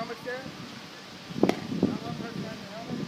helmet there? Not one person has a helmet?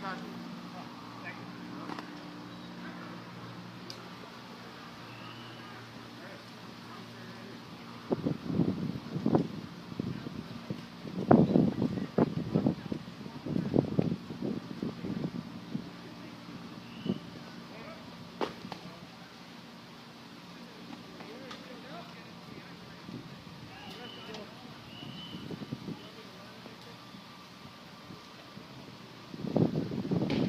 got you. Thank you.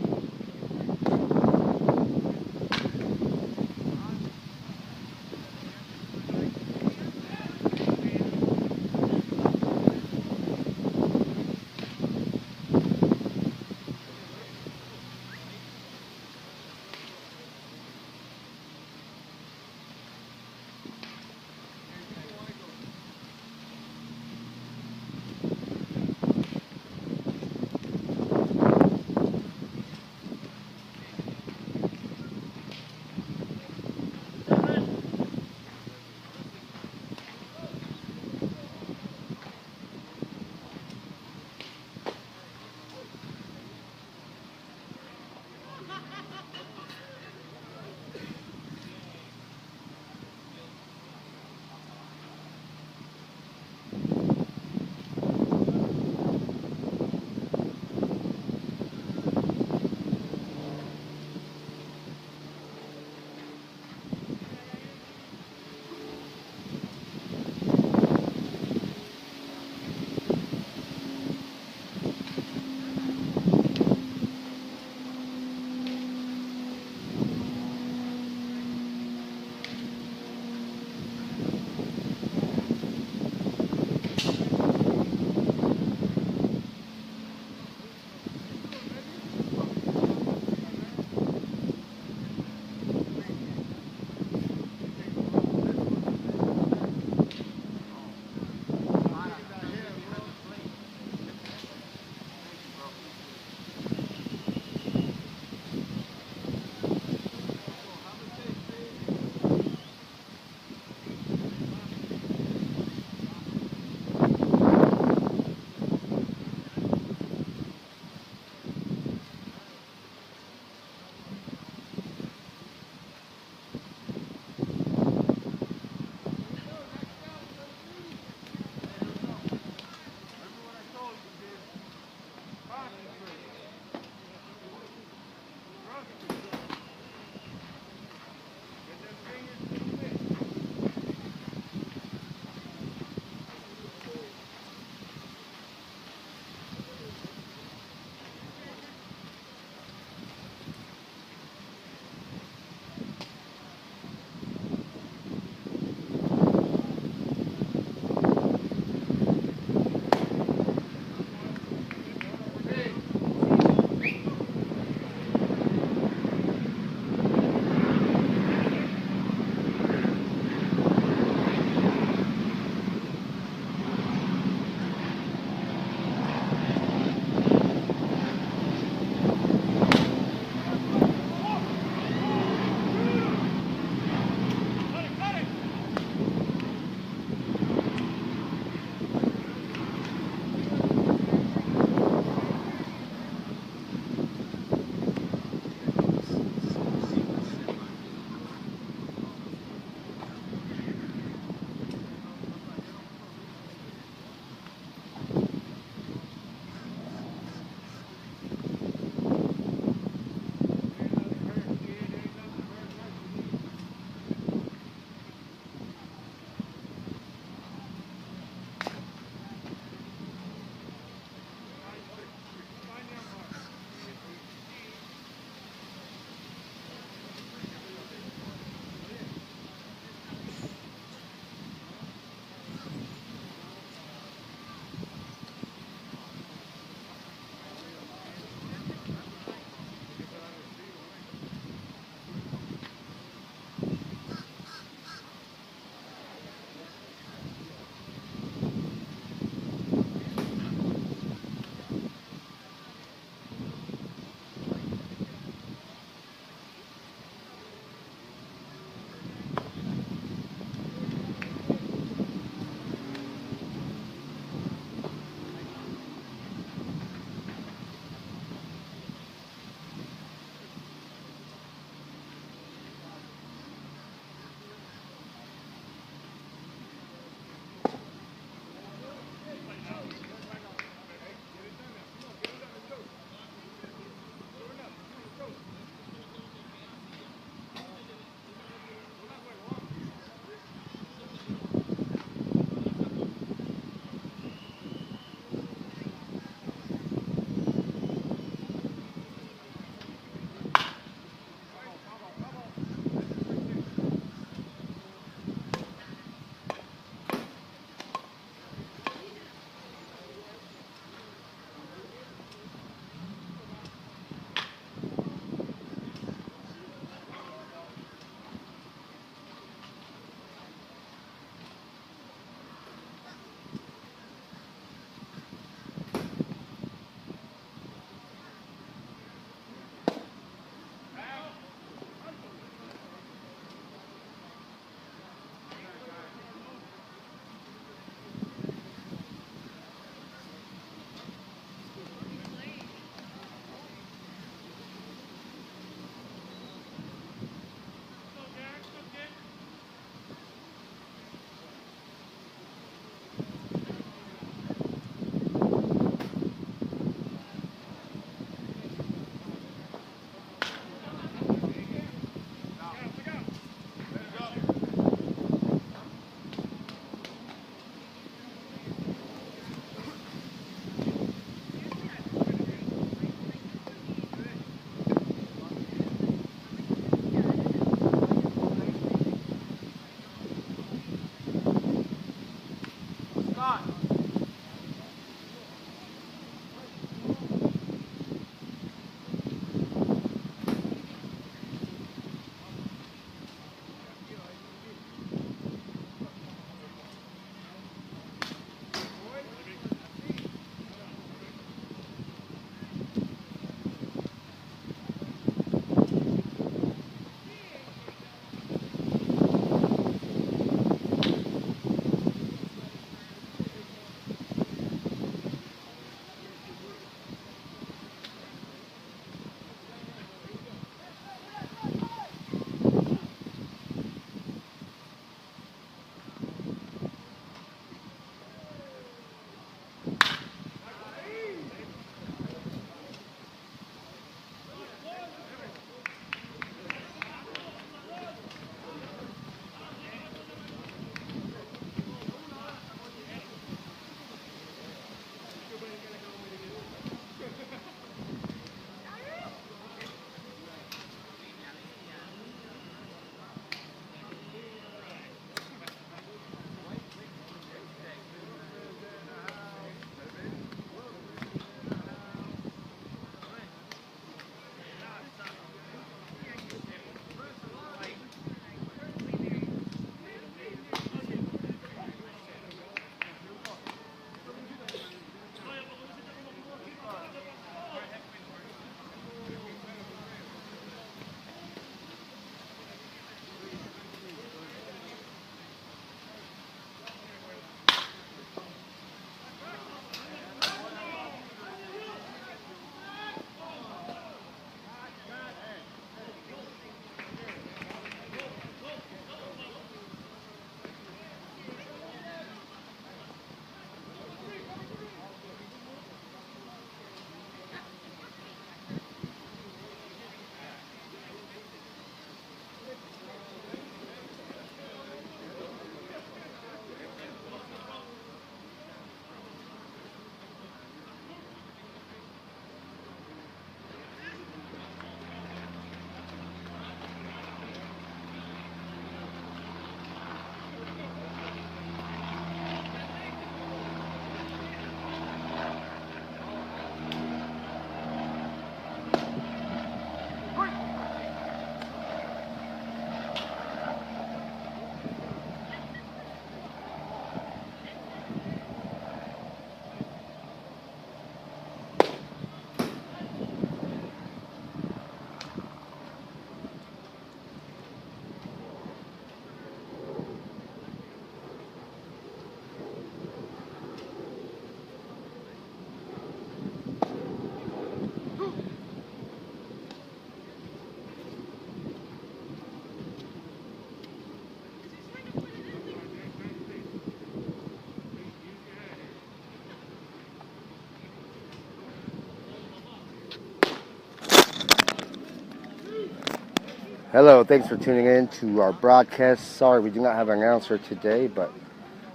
Hello, thanks for tuning in to our broadcast. Sorry we do not have an announcer today, but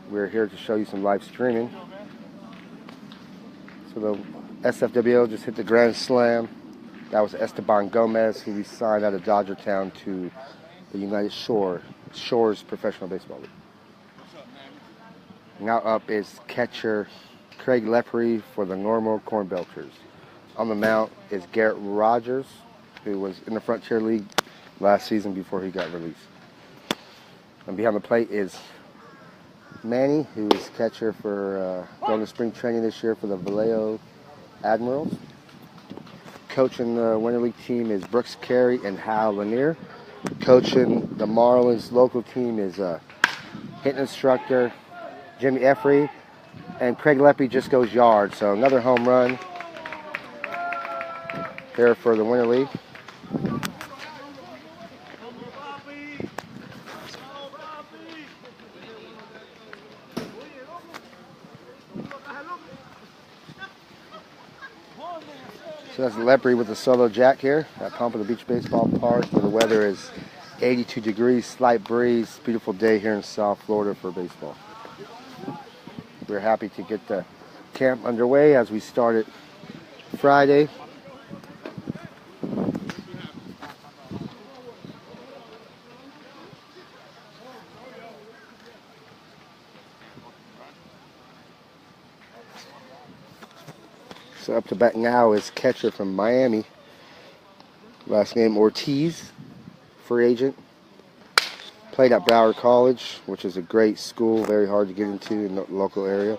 we're here to show you some live streaming. So the SFWL just hit the Grand Slam. That was Esteban Gomez, who we signed out of Dodgertown to the United Shores Professional Baseball League. Now up is catcher Craig Lepre for the Normal Corn Belchers. On the mound is Garrett Rogers, who was in the Frontier League last season before he got released. And behind the plate is Manny, who is catcher for going to spring training this year for the Vallejo Admirals. Coaching the Winter League team is Brooks Carey and Hal Lanier. Coaching the Marlins local team is hitting instructor Jimmy Effrey. And Craig Lepre just goes yard. So another home run here for the Winter League. So that's Lepre with the solo jack here at Pompano Beach Baseball Park, where the weather is 82 degrees, slight breeze, beautiful day here in South Florida for baseball. We're happy to get the camp underway as we started Friday. So up to bat now is catcher from Miami, last name Ortiz, free agent. Played at Broward College, which is a great school, very hard to get into in the local area.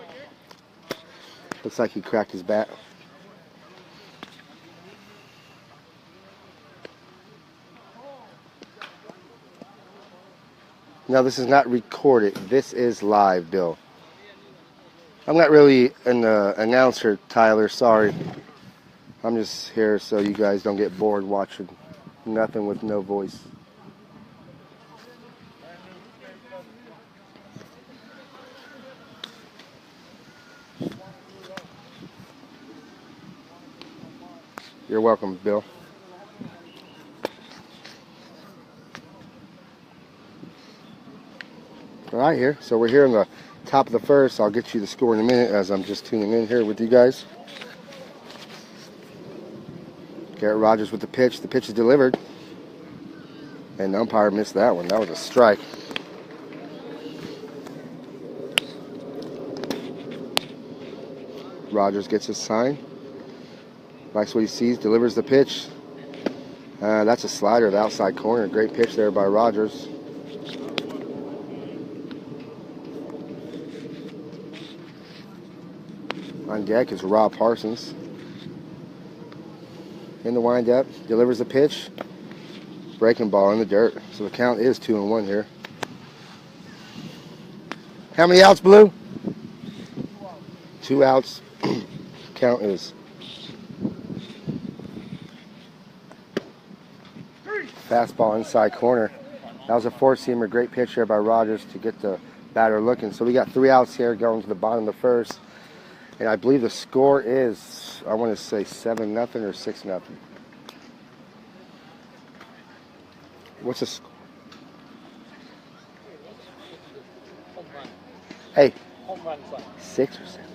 Looks like he cracked his bat. Now this is not recorded, this is live, Bill. I'm not really an announcer, Tyler, sorry. I'm just here so you guys don't get bored watching nothing with no voice. You're welcome, Bill. All right, here. So we're here in the top of the first. I'll get you the score in a minute as I'm just tuning in here with you guys. Garrett Rogers with the pitch. The pitch is delivered. And the umpire missed that one. That was a strike. Rogers gets his sign. Likes what he sees. Delivers the pitch. That's a slider, the outside corner. Great pitch there by Rogers. On deck is Rob Parsons. In the windup, delivers the pitch. Breaking ball in the dirt. So the count is 2-1 here. How many outs, Blue? 2 outs. Count is. Fastball inside corner. That was a four-seamer. Great pitch there by Rogers to get the batter looking. So we got 3 outs here going to the bottom of the first. And I believe the score is, I want to say 7-0 or 6-0. What's the score? Hey, 6 or 7?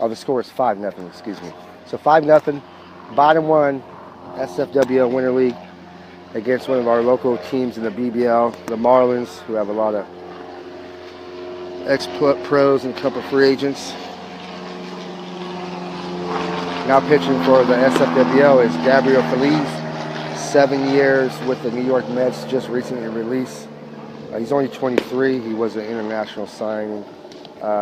Oh, the score is 5-0, excuse me. So 5-0, bottom one, SFWL Winter League against one of our local teams in the BBL, the Marlins, who have a lot of ex-pros and a couple free agents. Now pitching for the SFWL is Gabriel Feliz, 7 years with the New York Mets, just recently released. He's only 23. He was an international signing.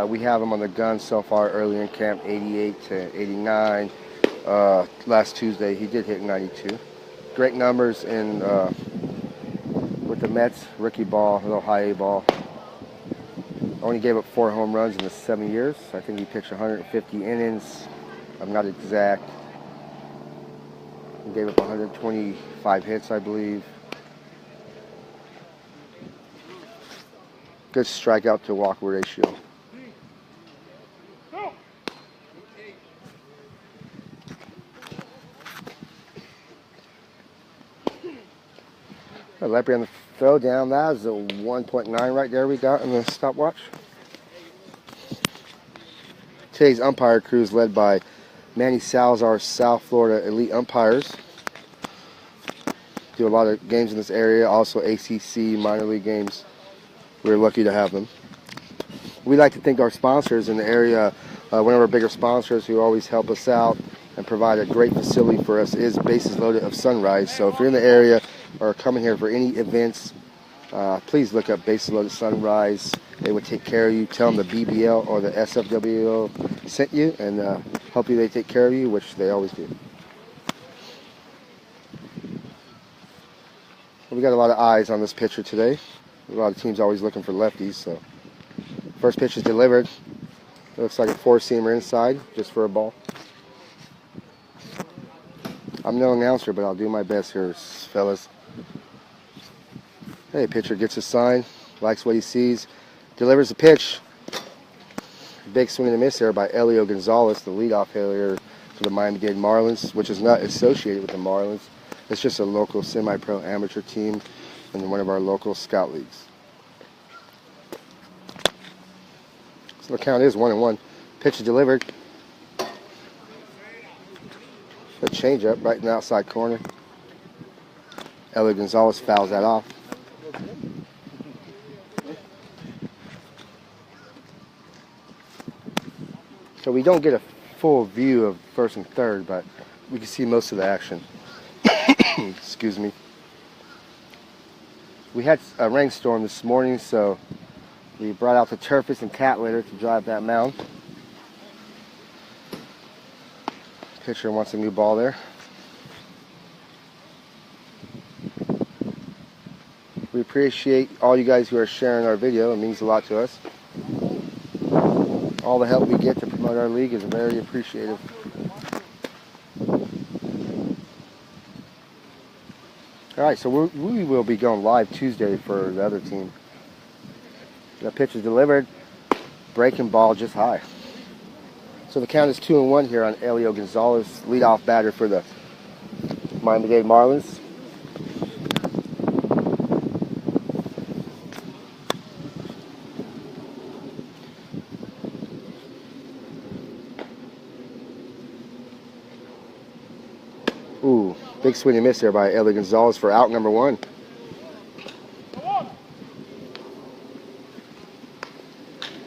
We have him on the gun so far early in camp, 88 to 89. Last Tuesday, he did hit 92. Great numbers in with the Mets, rookie ball, a little high A ball. Only gave up 4 home runs in the 7 years. I think he pitched 150 innings. I'm not exact. He gave up 125 hits, I believe. Good strikeout to walk ratio. Lepre on the throw down. That is a 1.9 right there we got in the stopwatch. Today's umpire crew is led by Manny Salazar, South Florida Elite Umpires. Do a lot of games in this area, also ACC minor league games. We're lucky to have them. We'd like to thank our sponsors in the area. One of our bigger sponsors who always help us out and provide a great facility for us is Bases Loaded of Sunrise. So if you're in the area or coming here for any events, please look up Bases Loaded Sunrise. They would take care of you. Tell them the BBL or the SFWL sent you, and hopefully they take care of you, which they always do. We got a lot of eyes on this pitcher today. A lot of teams always looking for lefties. So first pitch is delivered. It looks like a four-seamer inside, just for a ball. I'm no announcer, but I'll do my best here, fellas. Hey, pitcher gets a sign, likes what he sees, delivers the pitch. Big swing and a miss there by Elio Gonzalez, the leadoff hitter for the Miami-Dade Marlins, which is not associated with the Marlins. It's just a local semi-pro amateur team in one of our local scout leagues. So the count is 1-1. Pitch is delivered. A changeup right in the outside corner. Elio Gonzalez fouls that off. So we don't get a full view of first and third, but we can see most of the action. Excuse me. We had a rainstorm this morning, so we brought out the turfus and cat litter to drive that mound. Pitcher wants a new ball there. We appreciate all you guys who are sharing our video. It means a lot to us. All the help we get to promote our league is very appreciated. Alright, so we will be going live Tuesday for the other team. The pitch is delivered. Breaking ball just high. So the count is 2-1 here on Elio Gonzalez, leadoff batter for the Miami-Dade Marlins. Ooh, big swing and miss there by Elio Gonzalez for out number 1.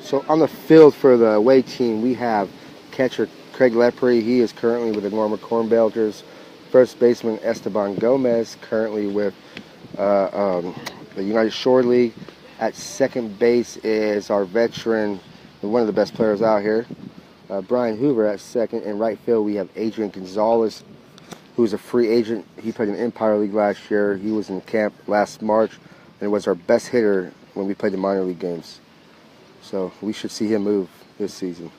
So on the field for the away team, we have catcher Craig Lepre. He is currently with the Norma Corn Belters. First baseman Esteban Gomez, currently with the United Shore League. At second base is our veteran, one of the best players out here, Brian Hoover at second. In right field, we have Adrian Gonzalez, who's a free agent. He played in Empire League last year. He was in camp last March and was our best hitter when we played the minor league games. So we should see him move this season.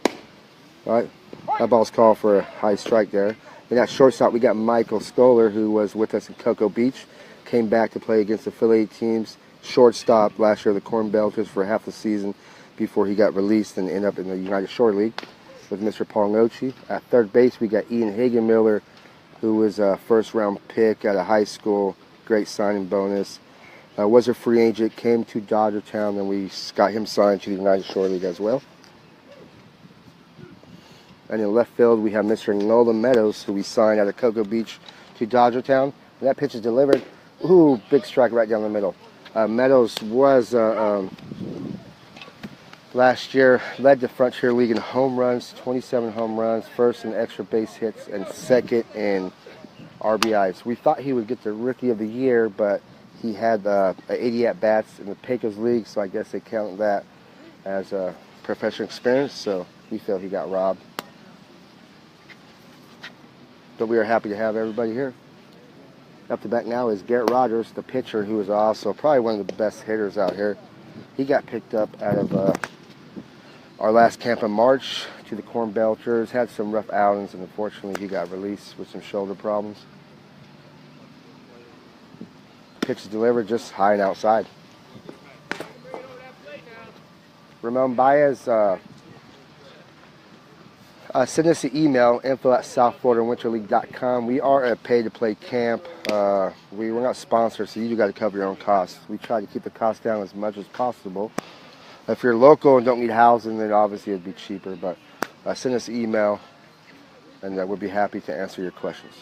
All right, that ball's called for a high strike there. And at shortstop, we got Michael Scholar, who was with us in Cocoa Beach. Came back to play against affiliate teams. Shortstop last year, the Corn Belters, for half the season before he got released and ended up in the United Shore League with Mr. Paul Nochi. At third base, we got Ian Hagenmiller, who was a first-round pick out of high school. Great signing bonus. Was a free agent, came to Dodgertown, and we got him signed to the United Shore League as well. And in left field, we have Mr. Nolan Meadows, who we signed out of Cocoa Beach to Dodgertown. And that pitch is delivered. Ooh, big strike right down the middle. Meadows was, last year, led the Frontier League in home runs, 27 home runs, first in extra base hits, and second in RBIs. We thought he would get the Rookie of the Year, but he had 80 at-bats in the Pecos League, so I guess they count that as a professional experience, so we feel he got robbed. But we are happy to have everybody here. Up to bat now is Garrett Rogers, the pitcher, who is also probably one of the best hitters out here. He got picked up out of our last camp in March to the Corn Belters. Had some rough outings, and unfortunately he got released with some shoulder problems. Pitch is delivered just high and outside. Ramon Baez, Send us an email, info@southfloridawinterleague.com. We are a pay-to-play camp. We're not sponsored, so you got to cover your own costs. We try to keep the cost down as much as possible. If you're local and don't need housing, then obviously it'd be cheaper. But send us an email, and we'll be happy to answer your questions.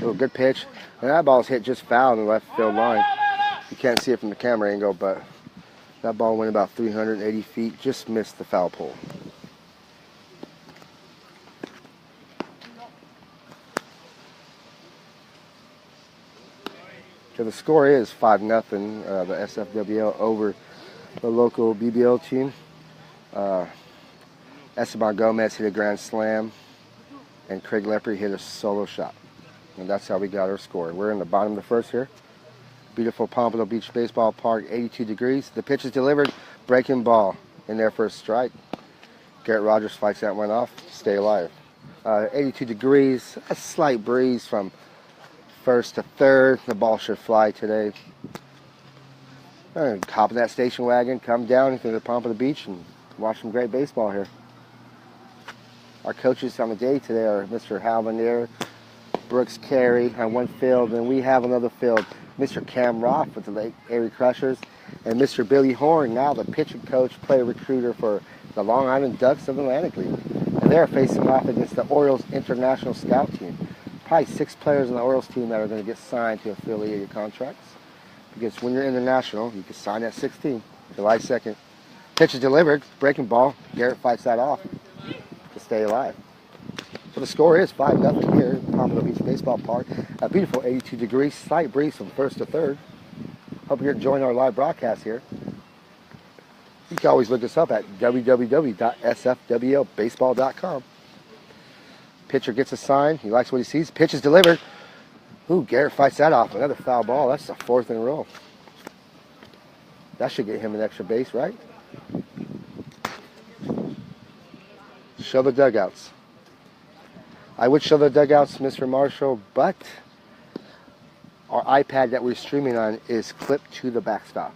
Oh, good pitch. And that ball's hit just foul in the left field line. You can't see it from the camera angle, but that ball went about 380 feet, just missed the foul pole. So the score is 5-0, the SFWL over the local BBL team. Esteban Gomez hit a grand slam, and Craig Lepre hit a solo shot. And that's how we got our score. We're in the bottom of the first here. Beautiful Pompano Beach Baseball Park, 82 degrees. The pitch is delivered, breaking ball in there for a strike. Garrett Rogers fights that one off, stay alive. 82 degrees, a slight breeze from first to third. The ball should fly today. Hop in that station wagon, come down into the Pompano Beach and watch some great baseball here. Our coaches on the day today are Mr. Hal Lanier, Brooks Carey on one field, and we have another field. Mr. Cam Roth with the Lake Erie Crushers, and Mr. Billy Horn, now the pitching coach, player recruiter for the Long Island Ducks of the Atlantic League. And they're facing off against the Orioles International Scout Team. Probably 6 players on the Orioles team that are going to get signed to affiliated contracts. Because when you're international, you can sign at 16, July 2nd. Pitch is delivered, breaking ball. Garrett fights that off to stay alive. So the score is 5-0 here at Pompano Beach Baseball Park. A beautiful 82 degrees, slight breeze from first to third. Hope you're enjoying our live broadcast here. You can always look us up at www.sfwlbaseball.com. Pitcher gets a sign. He likes what he sees. Pitch is delivered. Ooh, Garrett fights that off. Another foul ball. That's the 4th in a row. That should get him an extra base, right? Show the dugouts. I would show the dugouts, Mr. Marshall, but our iPad that we're streaming on is clipped to the backstop.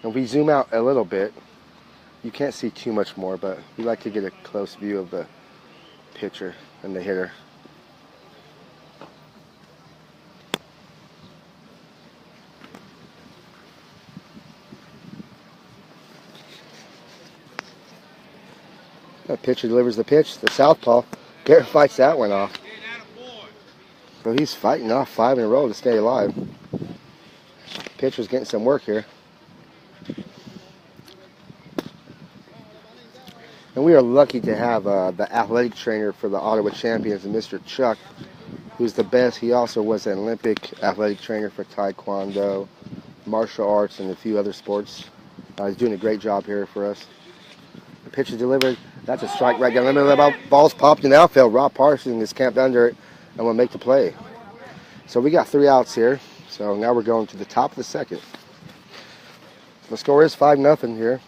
And if we zoom out a little bit, you can't see too much more, but we like to get a close view of the pitcher and the hitter. That pitcher delivers the pitch, the southpaw. Garrett fights that one off. So he's fighting off 5 in a row to stay alive. Pitcher's getting some work here. And we are lucky to have the athletic trainer for the Ottawa Champions, Mr. Chuck, who's the best. He also was an Olympic athletic trainer for Taekwondo, martial arts, and a few other sports. He's doing a great job here for us. The pitch is delivered. That's a strike right down the middle of the ball's popped in the outfield. Rob Parsons is camped under it and will make the play. So we got 3 outs here. So now we're going to the top of the second. The score is 5-0 here.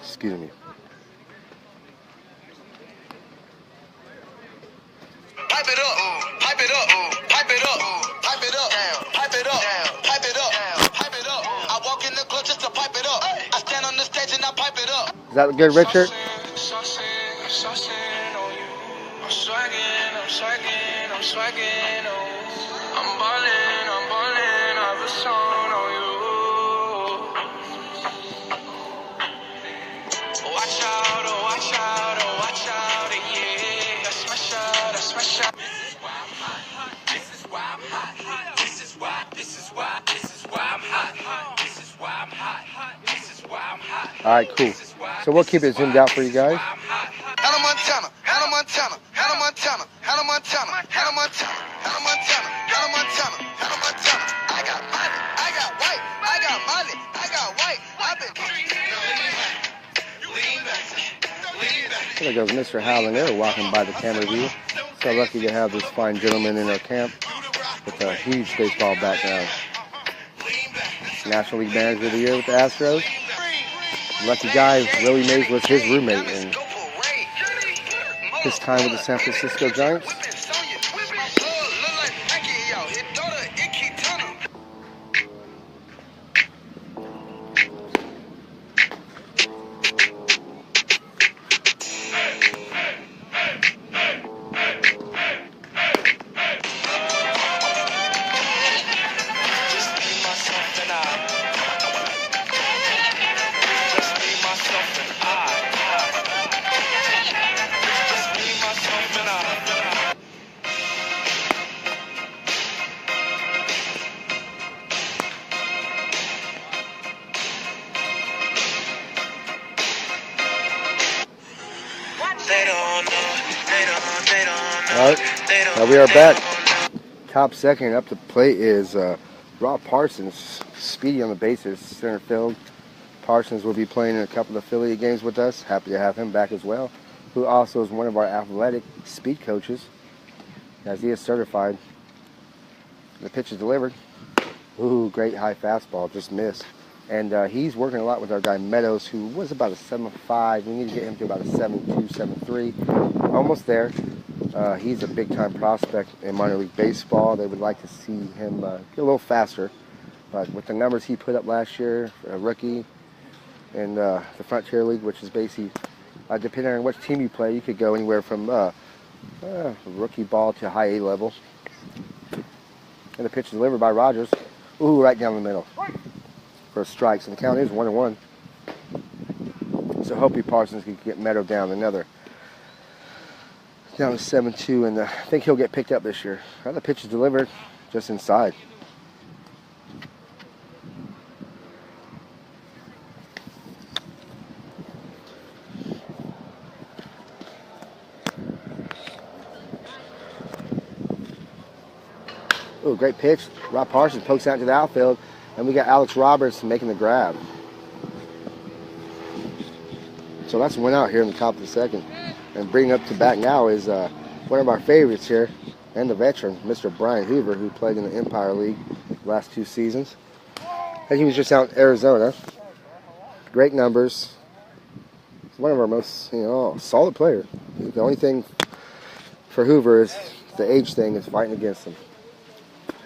Excuse me. Pipe it up, pipe it up, pipe it up, pipe it up, pipe it up, pipe it up, pipe it up. I walk in the club just to pipe it up. I stand on the stage and I pipe it up. Is that good, Richard? I'm swagging, I'm ballin', I have a song on you. Watch out, oh watch out, yeah. That's my shot, that's my shot. This is why I'm hot, this is why I'm hot, this is why I'm hot. All right, cool. So we'll keep it zoomed out for you guys. Hannah Montana, Hannah Montana, Hannah Montana, Hannah Montana, Hannah Montana, Hannah Montana, Hannah Montana, Hannah Montana. I got money, I got white, I got money, I got white. I've been lean back. So there goes Mr. Hal Lanier walking by the camera view. So lucky to have this fine gentleman in our camp with a huge baseball background. National League Manager of the Year with the Astros. Lucky guy, Willie Mays was his roommate in his time with the San Francisco Giants. Alright, now we are back. Top second up to plate is Rob Parsons, speedy on the bases, center field. Parsons will be playing in a couple of affiliate games with us. Happy to have him back as well, who also is one of our athletic speed coaches, as he is certified. The pitch is delivered. Ooh, great high fastball, just missed. And he's working a lot with our guy Meadows, who was about a 7.5. We need to get him to about a 7.2, 7.3. Almost there. He's a big-time prospect in minor league baseball. They would like to see him get a little faster. But with the numbers he put up last year, a rookie in the Frontier League, which is basically, depending on which team you play, you could go anywhere from rookie ball to high A level. And the pitch is delivered by Rogers. Ooh, right down the middle for a strike. So the count is 1-1. So hopefully Parsons can get Meadow down another. Down to 7-2, and I think he'll get picked up this year. The pitch is delivered just inside. Oh, great pitch. Rob Parsons pokes out to the outfield, and we got Alex Roberts making the grab. So that's one out here in the top of the second. And bringing up to bat now is one of our favorites here, and the veteran, Mr. Brian Hoover, who played in the Empire League the last 2 seasons. And he was just out in Arizona. Great numbers. He's one of our most, solid players. The only thing for Hoover is the age thing is fighting against him,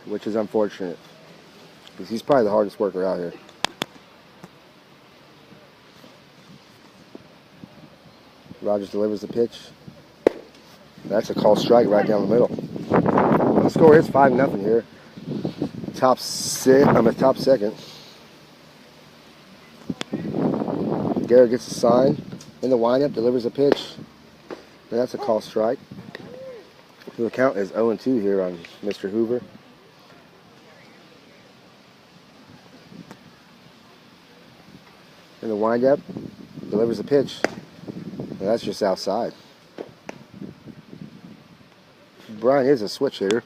which is unfortunate, because he's probably the hardest worker out here. Rogers delivers the pitch. That's a called strike right down the middle. The score is 5-0 here. Top second. Garrett gets a sign in the windup, delivers a pitch. And that's a called strike. The count is 0-2 here on Mr. Hoover. In the windup, delivers a pitch. And that's just outside. Brian is a switch hitter.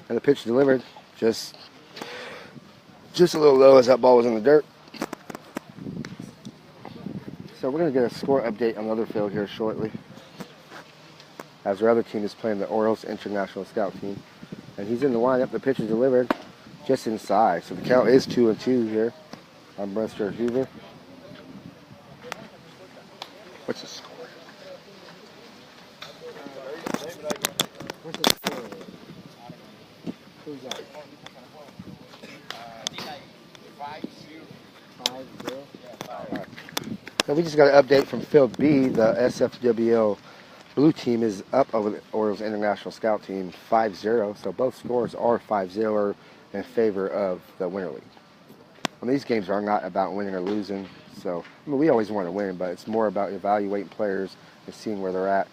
And the pitch delivered just a little low as that ball was in the dirt. So we're going to get a score update on the other field here shortly, as our other team is playing the Orioles International Scout team. And he's in the windup. The pitch is delivered just inside. So the count is 2-2 here on Mr. Hoover. What's the score? What's the score? Who's that? 5-0. Right. So we just got an update from Field B. The SFWL blue team is up over the Orioles International Scout team 5-0. So both scores are 5-0 in favor of the Winter League. These games are not about winning or losing. So we always want to win, but it's more about evaluating players and seeing where they're at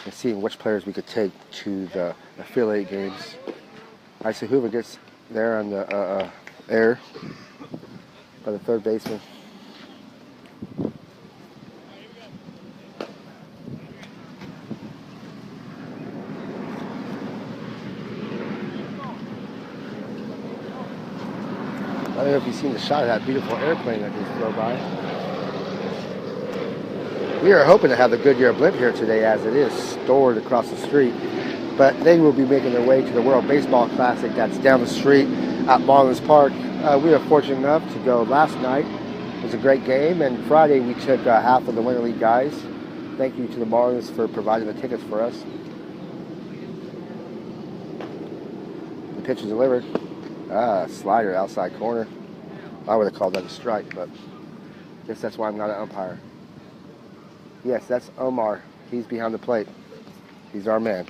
and seeing which players we could take to the affiliate games. All right, so Hoover gets there on the air by the third baseman. I don't know if you've seen the shot of that beautiful airplane that just flew by. We are hoping to have the Goodyear blimp here today, as it is stored across the street. but they will be making their way to the World Baseball Classic that's down the street at Marlins Park. We were fortunate enough to go last night. It was a great game, and Friday we took half of the Winter League guys. Thank you to the Marlins for providing the tickets for us. The pitch is delivered. Slider outside corner. I would have called that a strike, but I guess that's why I'm not an umpire. Yes, that's Omar. He's behind the plate. He's our man.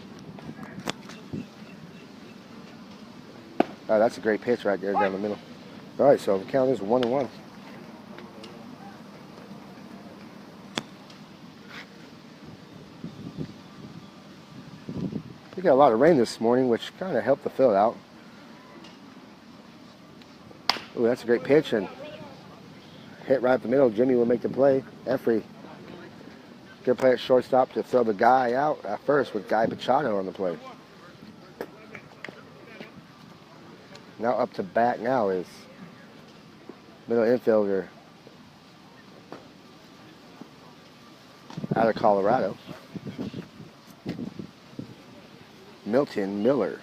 Oh, that's a great pitch right there down the middle. All right, so the count is 1-1. We got a lot of rain this morning, which kind of helped the field out. Ooh, that's a great pitch, and hit right up the middle. Jimmy will make the play. Effrey, good play at shortstop to throw the guy out at first with Guy Machado on the play. Now up to bat now is middle infielder out of Colorado, Milton Miller.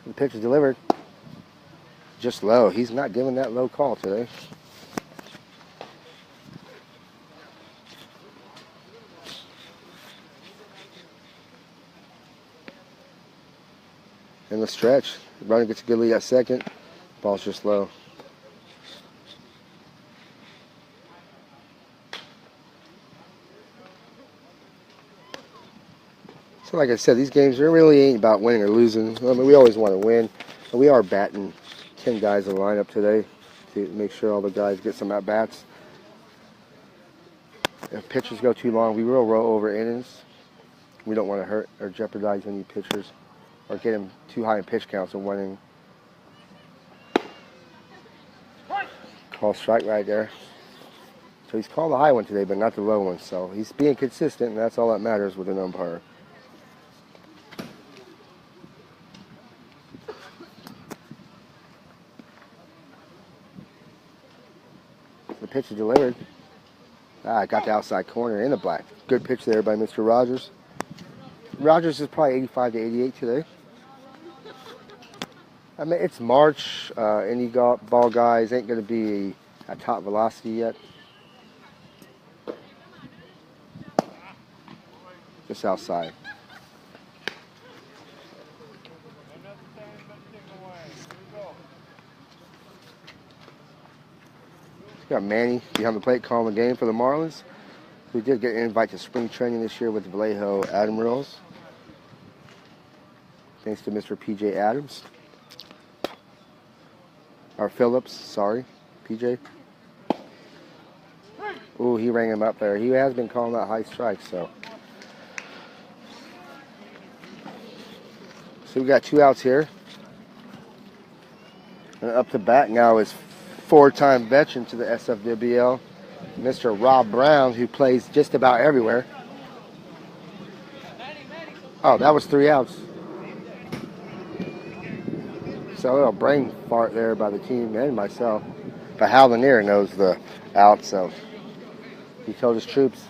The pitch is delivered. Just low. He's not giving that low call today. In the stretch, the runner gets a good lead at second. Ball's just low. So like I said, these games really ain't about winning or losing. I mean, we always want to win. But we are batting 10 guys in the lineup today to make sure all the guys get some at-bats. If pitchers go too long, we will roll over innings. We don't want to hurt or jeopardize any pitchers or get them too high in pitch counts in one inning. Call strike right there. So he's called the high one today, but not the low one. So he's being consistent, and that's all that matters with an umpire. The pitch is delivered. Got the outside corner in the black. Good pitch there by Mr. Rogers. Rogers is probably 85 to 88 today. I mean, it's March. Any ball guys ain't going to be at top velocity yet. Just outside. Got Manny behind the plate calling the game for the Marlins. We did get an invite to spring training this year with the Vallejo Admirals. Thanks to Mr. PJ Adams. Or Phillips, sorry, PJ. Ooh, he rang him up there. He has been calling out high strikes, so. So we got 2 outs here. And up to bat now is 4-time veteran to the SFWL, Mr. Rob Brown, who plays just about everywhere. Oh, that was 3 outs. So a little brain fart there by the team and myself. But Hal Lanier knows the out, so he told his troops,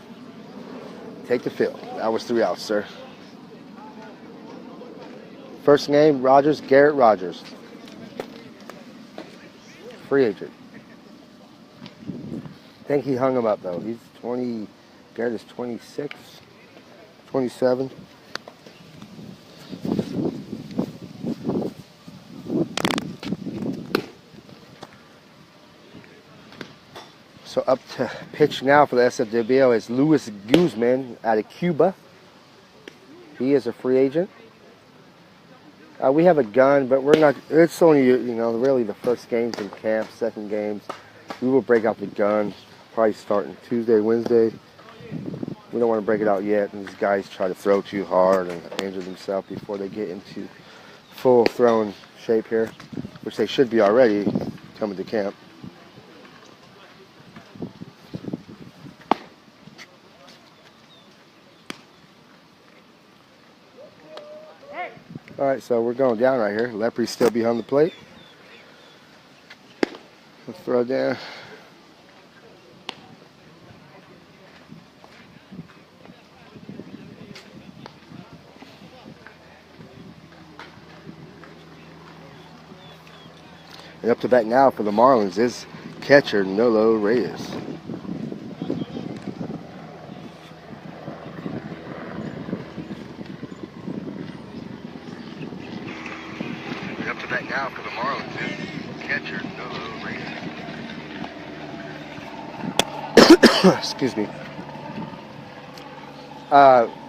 take the field. That was 3 outs, sir. First name, Rogers, Garrett Rogers. Free agent. I think he hung him up, though. He's 20, Garrett is 26, 27. So up to pitch now for the SFWL is Luis Guzman out of Cuba. He is a free agent. We have a gun, but we're not. It's only, really the first games in camp, second games. We will break out the gun probably starting Tuesday, Wednesday. We don't want to break it out yet, and these guys try to throw too hard and injure themselves before they get into full throwing shape here, which they should be already coming to camp. All right, so we're going down right here. Leprey's still behind the plate. We'll throw down. And up to bat now for the Marlins is catcher Nolo Reyes. And up to bat now for the Marlins is catcher Nolo Reyes. Excuse me.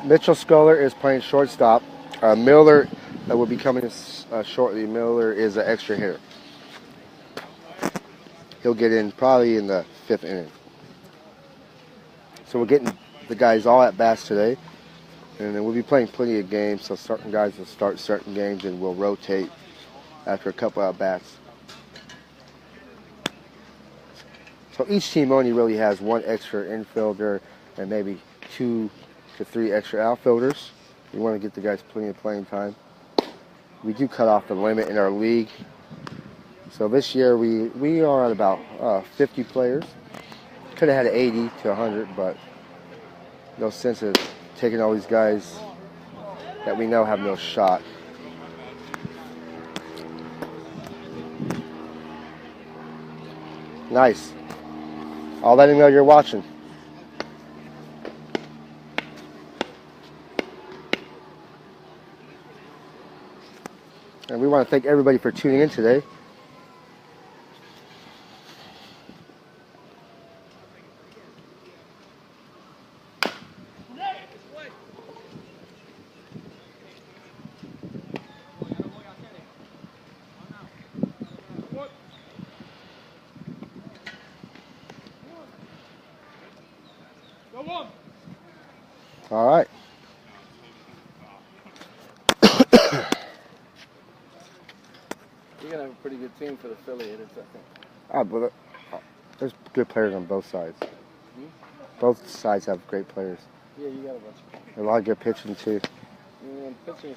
Mitchell Sculler is playing shortstop. Miller will be coming shortly. Miller is an extra hitter. He'll get in probably in the 5th inning. So we're getting the guys all at bats today. And then we'll be playing plenty of games. So certain guys will start certain games and we'll rotate after a couple at bats. So each team only really has one extra infielder and maybe 2 to 3 extra outfielders. We want to get the guys plenty of playing time. We do cut off the limit in our league. So this year we are at about 50 players. Could have had 80 to 100, but no sense of taking all these guys that we know have no shot. Nice. I'll let him know you're watching. And we want to thank everybody for tuning in today. All right. You're going to have a pretty good team for the affiliated, I think. But there's good players on both sides. Both sides have great players. Yeah, you got a bunch of A lot of good pitching, too. pitchers.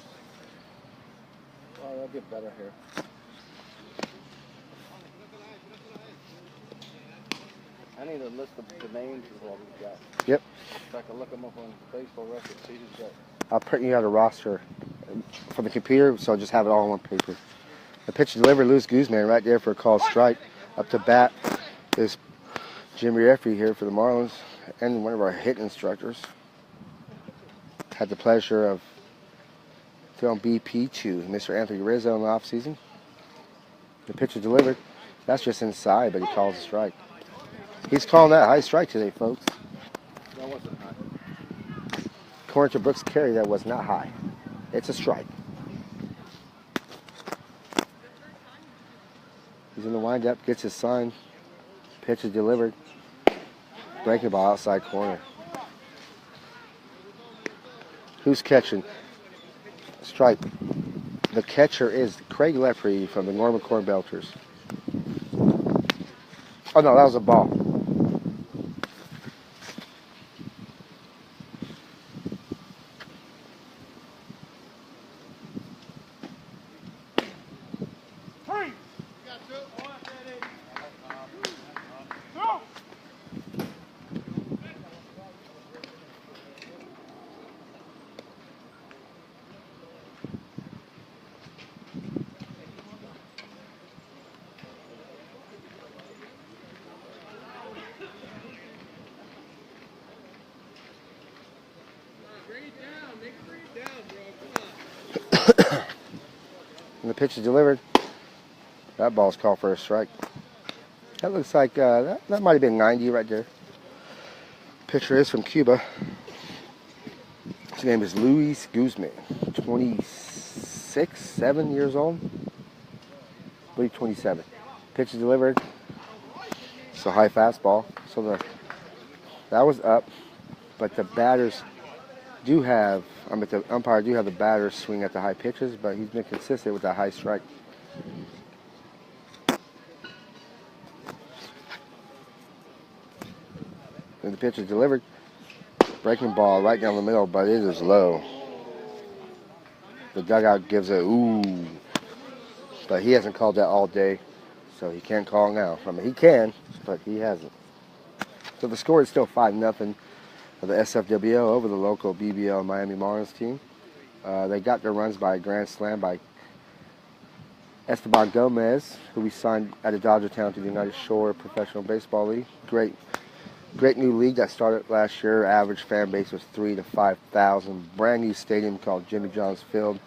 Oh, they'll get better here. I need a list of the names of all these guys. Yep. So I can look them up on baseball records, see who's got. I'll print you out a roster from the computer, so just have it all on one paper. The pitch delivered, Luis Guzman right there for a called strike. Up to bat is Jimmy Effie here for the Marlins and one of our hit instructors. Had the pleasure of throwing BP to Mr. Anthony Rizzo in the offseason. The pitch is delivered. That's just inside, but he calls a strike. He's calling that a high strike today, folks. That wasn't high. According to Brooks Carey, that was not high. It's a strike. He's in the windup, gets his sign. Pitch is delivered. Breaking ball outside corner. Who's catching? Strike. The catcher is Craig Leprey from the Norman Corn Belters. Oh no, that was a ball. And the pitch is delivered. That ball's called for a strike. That looks like that might have been 90 right there. Pitcher is from Cuba. His name is Luis Guzman. 7 years old. I believe 27. Pitch is delivered. It's a high fastball. So that was up, but the batters do have. The umpire do have the batters swing at the high pitches, but he's been consistent with that high strike. And the pitch is delivered. Breaking ball right down the middle, but it is low. The dugout gives a ooh, but he hasn't called that all day, so he can't call now. I mean, he can, but he hasn't. So the score is still 5-0 for the SFWL over the local BBL Miami Marlins team. They got their runs by a grand slam by Esteban Gomez, who we signed out of Dodgertown to the United Shore Professional Baseball League. Great new league that started last year. Average fan base was 3,000 to 5,000. Brand new stadium called Jimmy John's Field.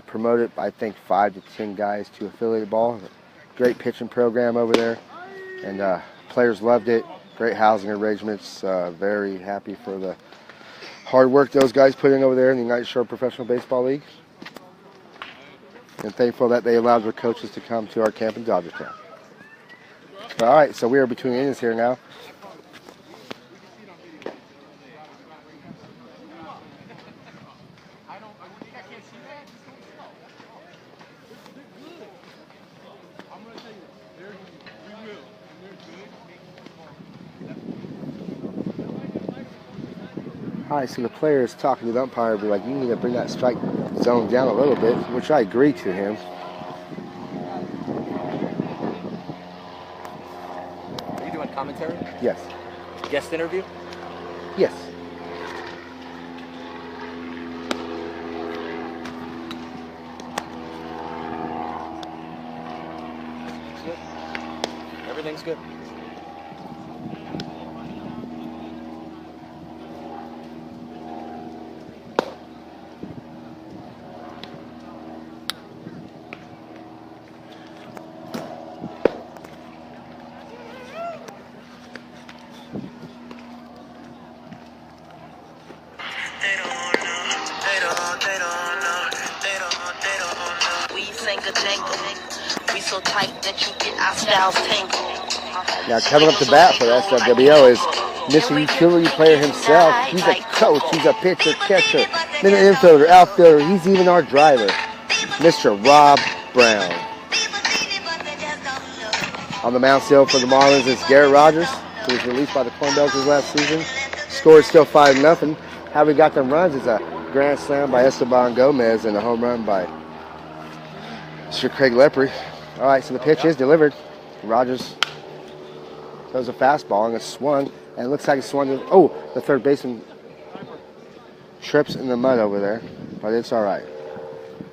Promoted, I think, 5 to 10 guys to affiliate ball. Great pitching program over there, and players loved it. Great housing arrangements. Very happy for the hard work those guys put in over there in the United Shore Professional Baseball League. And thankful that they allowed their coaches to come to our camp in Dodgertown. All right, so we are between innings here now. All right, so the player is talking to the umpire, be like, you need to bring that strike zone down a little bit, which I agree to him. Are you doing commentary? Yes. Guest interview? Yes. Good. Everything's good. So tight that you get our styles tangled. Now coming up to bat for the SFWL is Mr. Utility Player himself. He's a coach, he's a pitcher, catcher, then an infielder, outfielder. He's even our driver, Mr. Rob Brown. On the mound still for the Marlins is Garrett Rogers, who was released by the Corn Belters last season. Score is still 5-0. How we got them runs is a grand slam by Esteban Gomez and a home run by Mr. Craig Lepre. All right, so the pitch is delivered. Rogers throws a fastball and it's swung, and it looks like it's swung to, oh, the third baseman trips in the mud over there, but it's all right.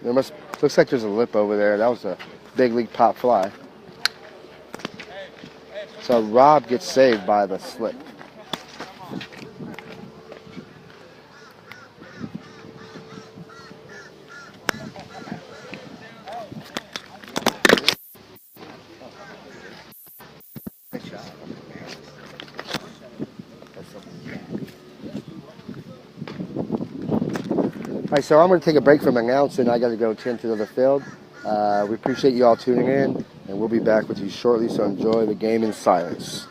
Looks like there's a lip over there. That was a big league pop fly. So Rob gets saved by the slip. All right, so I'm going to take a break from announcing. I got to go tend to the field. We appreciate you all tuning in, and we'll be back with you shortly, so enjoy the game in silence.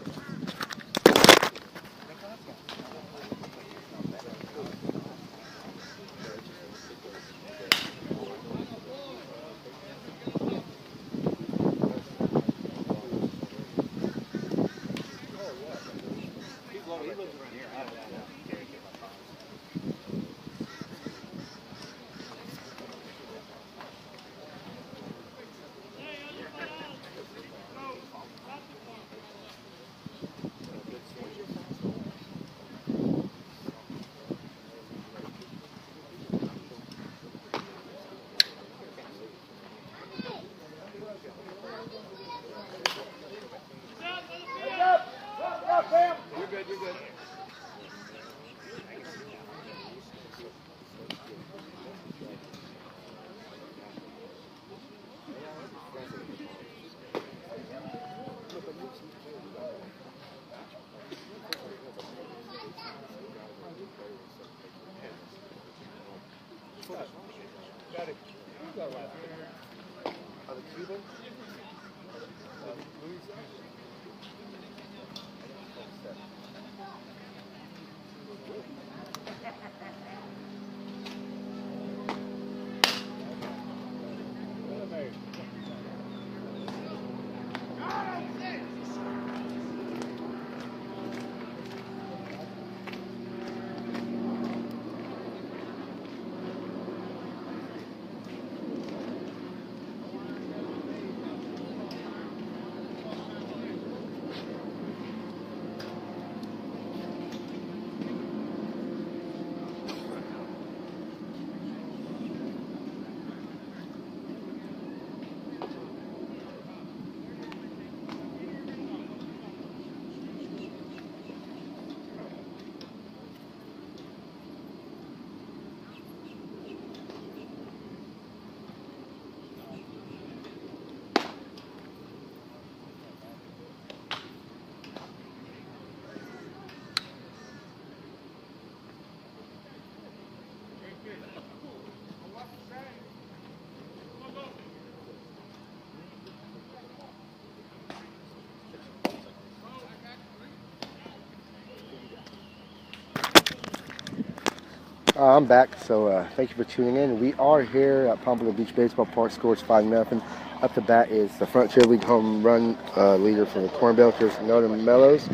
I'm back, so thank you for tuning in. We are here at Pompano Beach Baseball Park. Scores 5-0. Up to bat is the front cheerleague home run leader for the Corn Belters, Northern Mellows.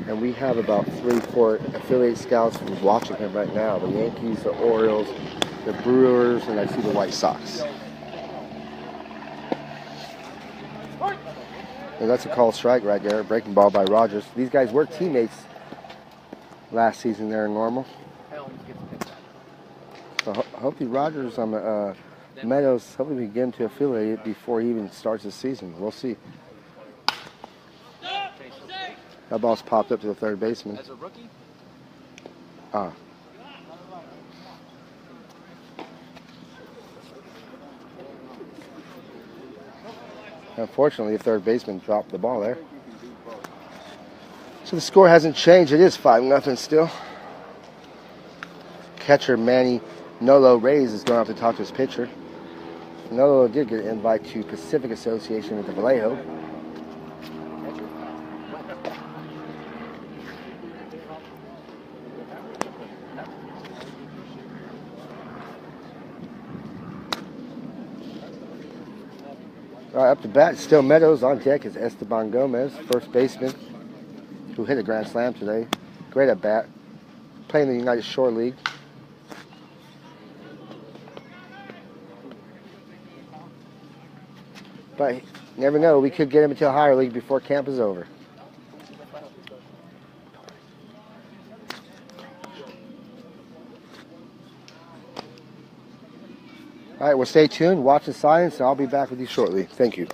And we have about 3-4 affiliate scouts who's watching him right now. The Yankees, the Orioles, the Brewers, and I see the White Sox. And that's a called strike right there. Breaking ball by Rogers. These guys were teammates last season there in Normal. So hopefully Rogers on the Meadows, hopefully we get him to affiliate it before he even starts the season. We'll see. That ball's popped up to the third baseman. As a rookie? Unfortunately, the third baseman dropped the ball there. So the score hasn't changed. It is 5-0 still. Catcher Manny Nolo Reyes is going to have to talk to his pitcher. Nolo did get an invite to Pacific Association at the Vallejo. All right, up to bat, still Meadows. On deck is Esteban Gomez, first baseman, who hit a grand slam today. Great at bat. Playing in the United Shore League. But you never know, we could get him into a higher league before camp is over. All right, well, stay tuned, watch the science, and I'll be back with you shortly. Thank you.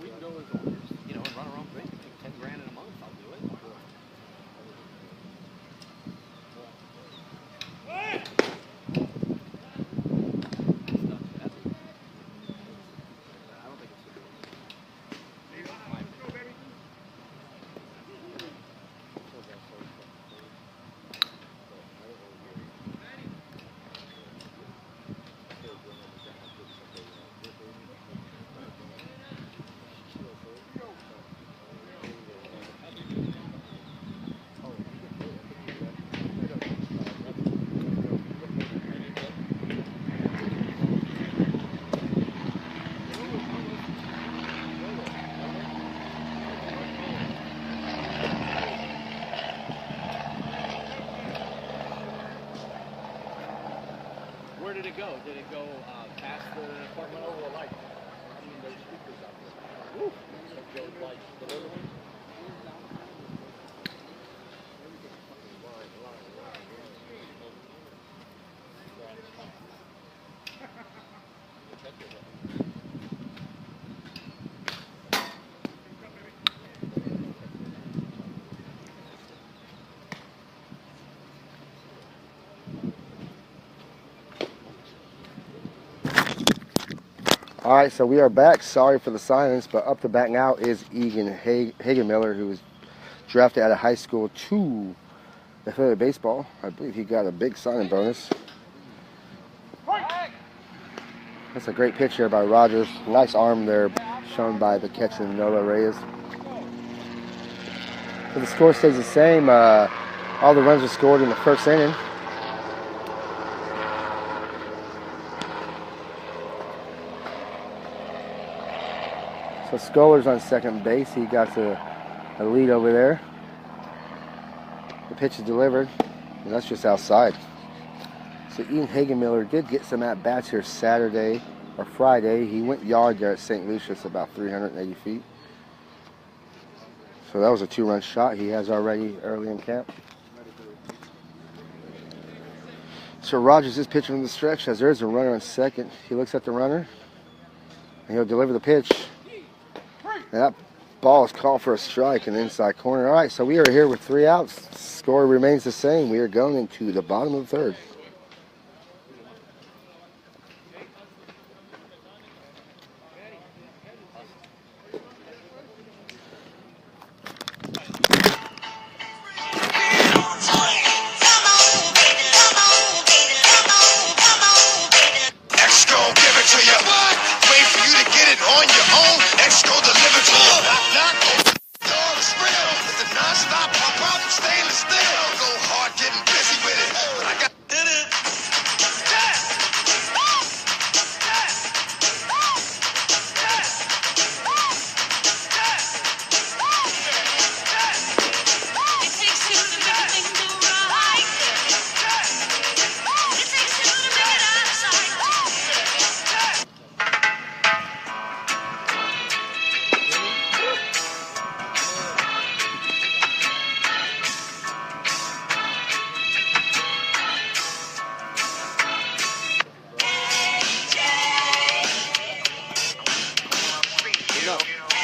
We can go as owners, you know, and run our own thing. Make 10 grand in a month, I'll do it. Where did it go? Did it go past the apartment over the light? I mean, there's speakers out there. Woo! It goes like the little one. All right, so we are back. Sorry for the silence, but up to bat now is Egan Hagenmiller, who was drafted out of high school to affiliate baseball. I believe he got a big signing bonus. That's a great pitch here by Rogers. Nice arm there shown by the catcher Nola Reyes. So the score stays the same. All the runs were scored in the first inning. So Scholar's on second base. He got a lead over there. The pitch is delivered, and that's just outside. So Ian Hagenmiller did get some at-bats here Saturday or Friday. He went yard there at St. Lucius, about 380 feet. So that was a 2-run shot he has already early in camp. So Rogers is pitching from the stretch as there is a runner on second. He looks at the runner, and he'll deliver the pitch. And that ball is called for a strike in the inside corner. All right, so we are here with 3 outs. Score remains the same. We are going into the bottom of the third.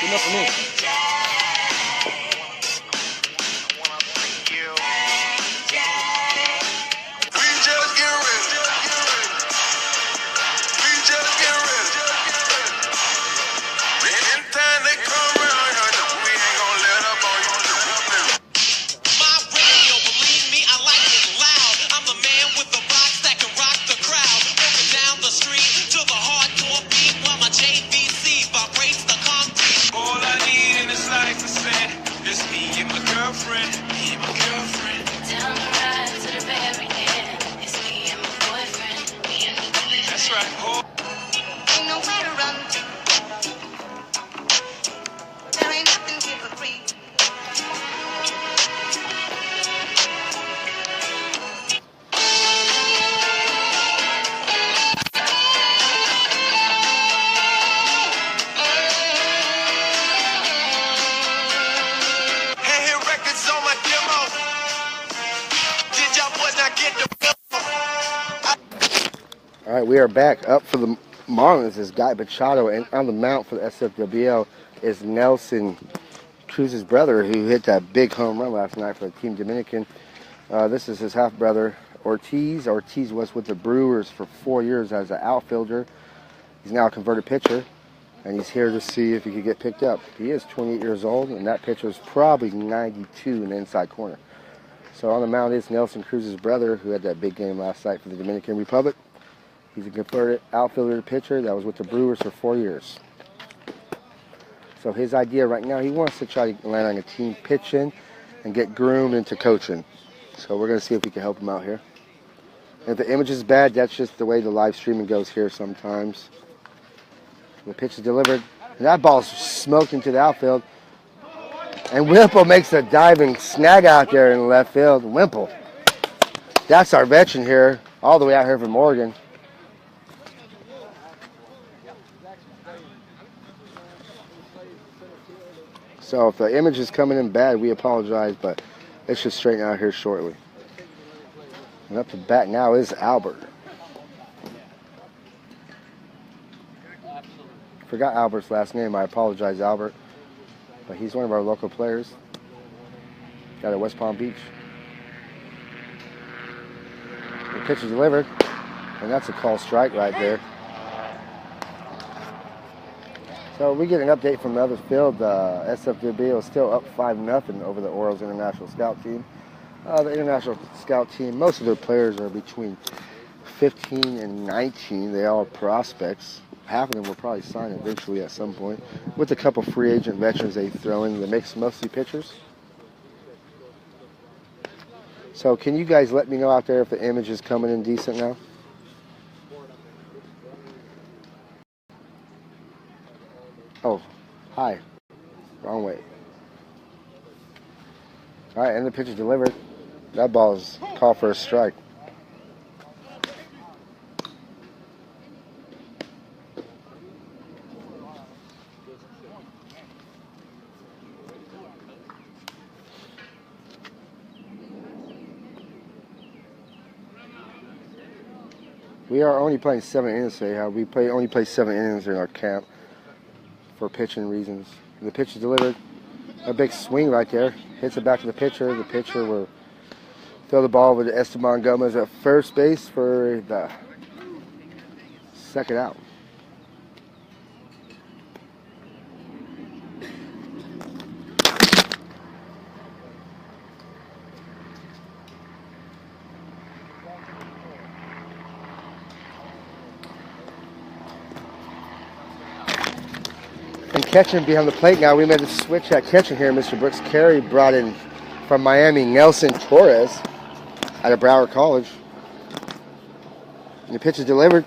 Enough for me. All right, we are back up for the Marlins. Is Guy Machado, and on the mount for the SFWL is Nelson Cruz's brother, who hit that big home run last night for the Team Dominican. This is his half-brother, Ortiz. Ortiz was with the Brewers for 4 years as an outfielder. He's now a converted pitcher, and he's here to see if he could get picked up. He is 28 years old, and that pitcher is probably 92 in the inside corner. So on the mound is Nelson Cruz's brother, who had that big game last night for the Dominican Republic. He's a converted outfielder pitcher that was with the Brewers for 4 years. So his idea right now, he wants to try to land on a team pitching and get groomed into coaching. So we're going to see if we can help him out here. And if the image is bad, that's just the way the live streaming goes here sometimes. The pitch is delivered, and that ball's smoked into the outfield. And Wimple makes a diving snag out there in left field. Wimple. That's our veteran here, all the way out here from Oregon. So if the image is coming in bad, we apologize, but it should straighten out here shortly. And up to bat now is Albert. Forgot Albert's last name. I apologize, Albert. But he's one of our local players. Got at West Palm Beach. The pitch is delivered, and that's a call strike right there. So we get an update from the other field. SFWL is still up 5-0 over the Orioles International Scout Team. The international scout team, most of their players are between 15 and 19. They all are prospects. Half of them will probably sign eventually at some point, with a couple free agent veterans they throw in the mix, mostly pitchers. So can you guys let me know out there if the image is coming in decent now? Oh, hi. Wrong way. All right, and the pitch is delivered. That ball is called for a strike. We are only playing 7 innings today. We only play 7 innings in our camp for pitching reasons. And the pitch is delivered. A big swing right there. Hits it back to the pitcher. The pitcher will throw the ball over to Esteban Gomez at first base for the second out. And catching behind the plate now, we made a switch at catching here. Mr. Brooks Carey brought in from Miami Nelson Torres out of Broward College. And the pitch is delivered.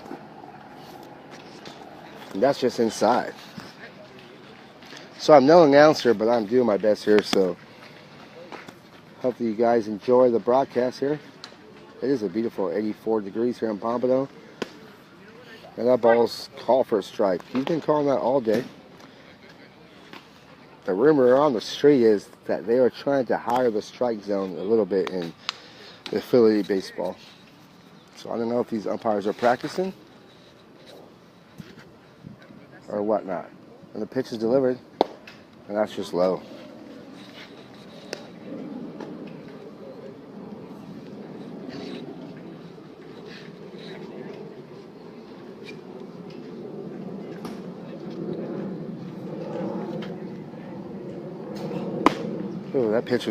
And that's just inside. So I'm no announcer, but I'm doing my best here. So hopefully you guys enjoy the broadcast here. It is a beautiful 84 degrees here in Pompano. And that ball's called for a strike. He's been calling that all day. The rumor on the street is that they are trying to higher the strike zone a little bit in affiliate baseball. So I don't know if these umpires are practicing or whatnot. And the pitch is delivered, and that's just low. Oh, that pitch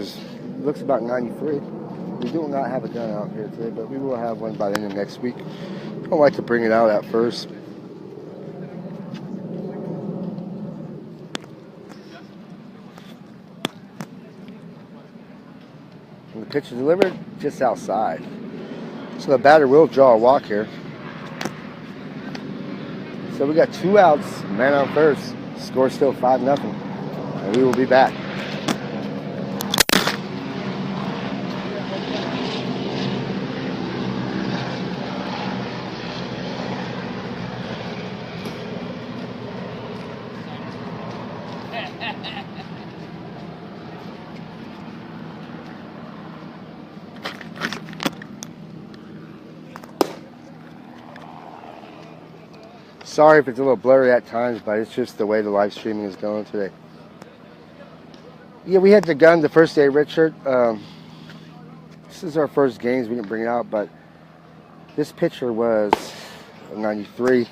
looks about 93. We do not have a gun out here today, but we will have one by the end of next week. I don't like to bring it out at first. And the pitch is delivered just outside. So the batter will draw a walk here. So we got 2 outs, man on first. Score still 5-0. And we will be back. Sorry if it's a little blurry at times, but it's just the way the live streaming is going today. Yeah, we had the gun the first day, Richard. This is our first games. We didn't bring it out, but this pitcher was a 93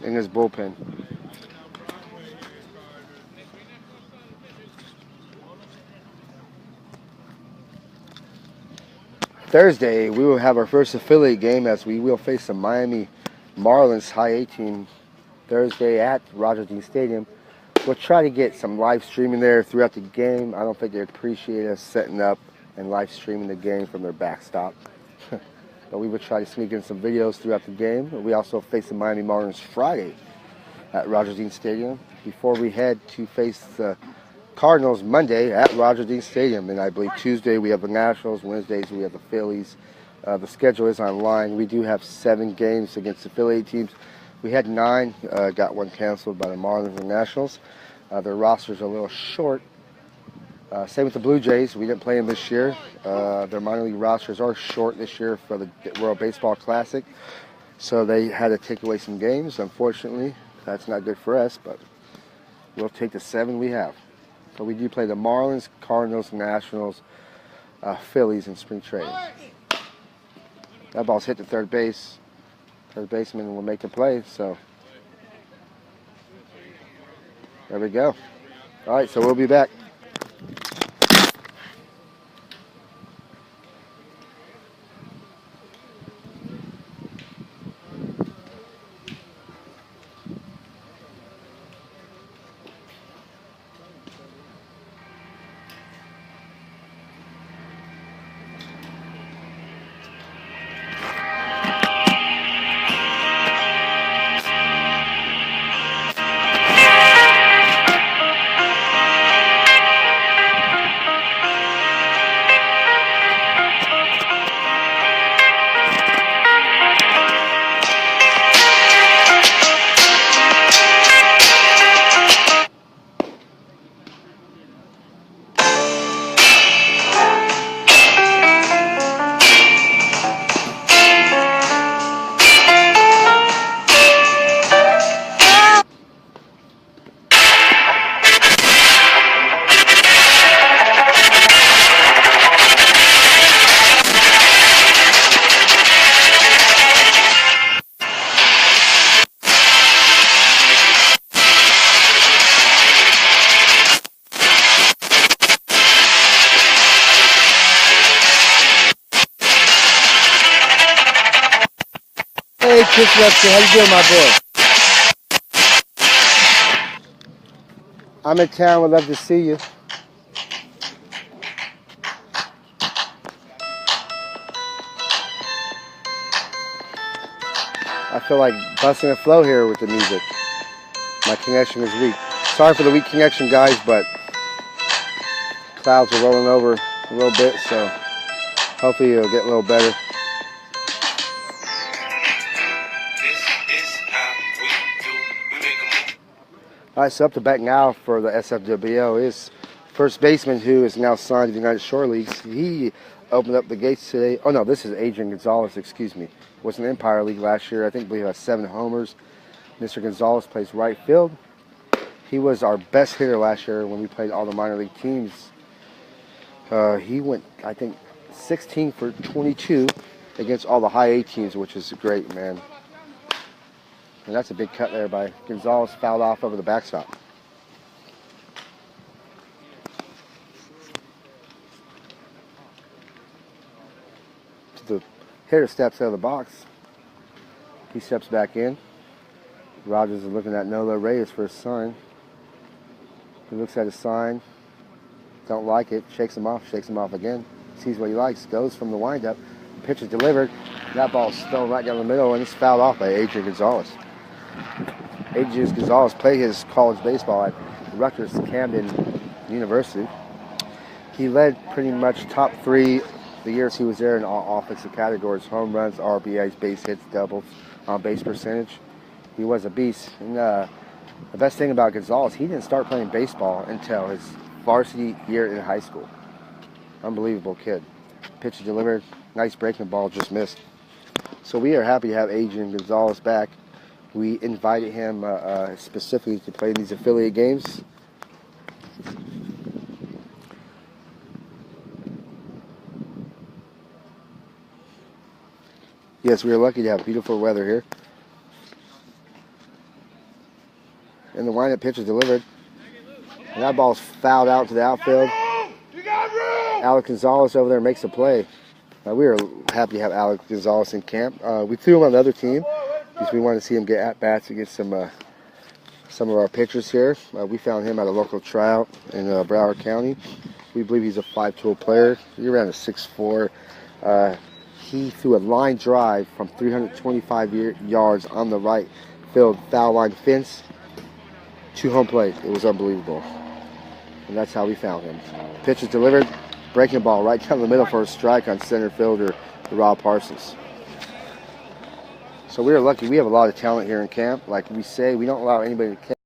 in his bullpen. Thursday, we will have our first affiliate game as we will face the Miami Marlins High A team Thursday at Roger Dean Stadium. We'll try to get some live streaming there throughout the game. I don't think they appreciate us setting up and live streaming the game from their backstop. But we will try to sneak in some videos throughout the game. We also face the Miami Marlins Friday at Roger Dean Stadium before we head to face the Cardinals Monday at Roger Dean Stadium. And I believe Tuesday we have the Nationals, Wednesdays we have the Phillies. The schedule is online. We do have 7 games against affiliate teams. We had 9, got 1 canceled by the Marlins and Nationals. Their roster's a little short. Same with the Blue Jays. We didn't play them this year. Their minor league rosters are short this year for the World Baseball Classic. So they had to take away some games. Unfortunately, that's not good for us, but we'll take the 7 we have. So we do play the Marlins, Cardinals, Nationals, Phillies in spring training. That ball's hit to third base. Third baseman will make the play, so there we go. All right, so we'll be back. Kiss Webster, how you doing, my boy? I'm in town. Would love to see you. I feel like busting a flow here with the music. My connection is weak. Sorry for the weak connection, guys, but clouds are rolling over a little bit, so hopefully it'll get a little better. Alright, so up to bat now for the SFWL is first baseman who is now signed to the United Shore Leagues. He opened up the gates today. Oh no, this is Adrian Gonzalez, excuse me. Was in the Empire League last year. I think we have 7 homers. Mr. Gonzalez plays right field. He was our best hitter last year when we played all the minor league teams. He went, I think, 16 for 22 against all the high A teams, which is great, man. And that's a big cut there by Gonzalez, fouled off over the backstop. The hitter steps out of the box. He steps back in. Rogers is looking at Nolo Reyes for his sign. He looks at his sign. Don't like it. Shakes him off again. Sees what he likes. Goes from the windup. The pitch is delivered. That ball's thrown right down the middle, and it's fouled off by Adrian Gonzalez. Adrian Gonzalez played his college baseball at Rutgers Camden University. He led pretty much top 3 the years he was there in all offensive categories: home runs, RBIs, base hits, doubles, on base percentage. He was a beast. And the best thing about Gonzalez, he didn't start playing baseball until his varsity year in high school. Unbelievable kid. Pitch delivered, nice breaking ball, just missed. So we are happy to have Adrian Gonzalez back. We invited him specifically to play in these affiliate games. Yes, we are lucky to have beautiful weather here. And the windup pitch is delivered. And that ball's fouled out to the outfield. Alex Gonzalez over there makes a play. We are happy to have Alex Gonzalez in camp. We threw him on the other team because we wanted to see him get at-bats against some of our pitchers here. We found him at a local tryout in Broward County. We believe he's a 5-tool player. He's around a 6'4". He threw a line drive from 325 yards on the right field foul line fence to home plate. It was unbelievable. And that's how we found him. Pitch is delivered. Breaking ball right down the middle for a strike on center fielder Rob Parsons. So we are lucky. We have a lot of talent here in camp. Like we say, we don't allow anybody to camp.